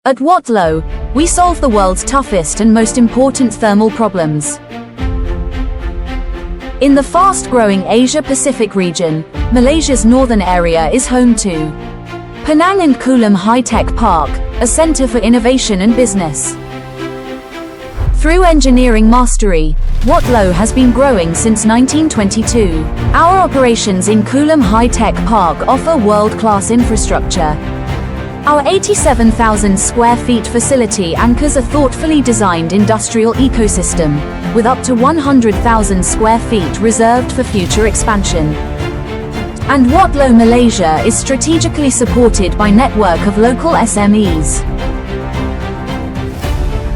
At Watlow, we solve the world's toughest and most important thermal problems. In the fast-growing Asia-Pacific region, Malaysia's northern area is home to Penang and Kulim High-Tech Park, a center for innovation and business. Through engineering mastery, Watlow has been growing since 1922. Our operations in Kulim High-Tech Park offer world-class infrastructure. Our 87,000 square feet facility anchors a thoughtfully designed industrial ecosystem, with up to 100,000 square feet reserved for future expansion. And Watlow Malaysia is strategically supported by a network of local SMEs.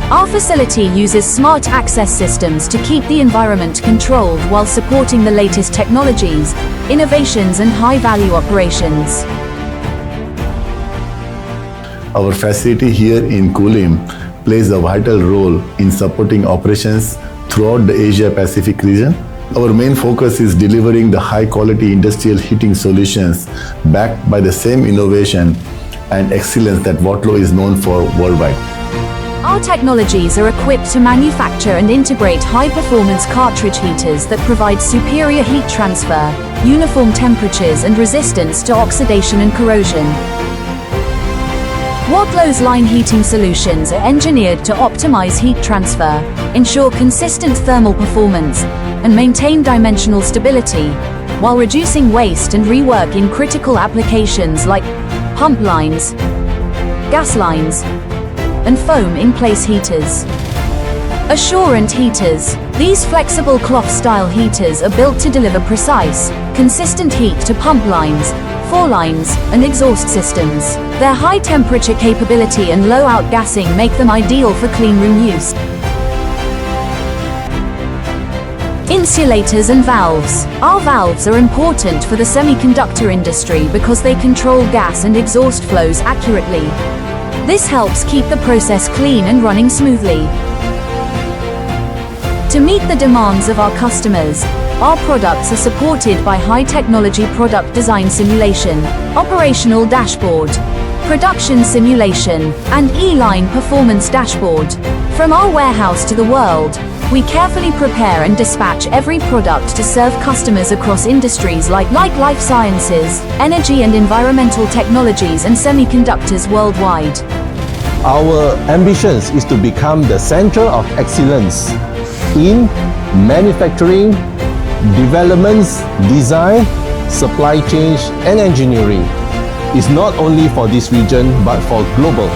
Our facility uses smart access systems to keep the environment controlled while supporting the latest technologies, innovations and high-value operations. Our facility here in Kulim plays a vital role in supporting operations throughout the Asia-Pacific region. Our main focus is delivering the high-quality industrial heating solutions backed by the same innovation and excellence that Watlow is known for worldwide. Our technologies are equipped to manufacture and integrate high-performance cartridge heaters that provide superior heat transfer, uniform temperatures and resistance to oxidation and corrosion. Watlow's line heating solutions are engineered to optimize heat transfer, ensure consistent thermal performance, and maintain dimensional stability, while reducing waste and rework in critical applications like pump lines, gas lines, and foam-in-place heaters. Assurant heaters. These flexible cloth-style heaters are built to deliver precise, consistent heat to pump lines, forelines, and exhaust systems. Their high temperature capability and low outgassing make them ideal for clean room use. Insulators and valves. Our valves are important for the semiconductor industry because they control gas and exhaust flows accurately. This helps keep the process clean and running smoothly. To meet the demands of our customers, our products are supported by high-technology product design simulation, operational dashboard, production simulation, and E-line performance dashboard. From our warehouse to the world, we carefully prepare and dispatch every product to serve customers across industries like life sciences, energy and environmental technologies and semiconductors worldwide. Our ambitions is to become the center of excellence in manufacturing, developments, design, supply chain and engineering. It's not only for this region but for global.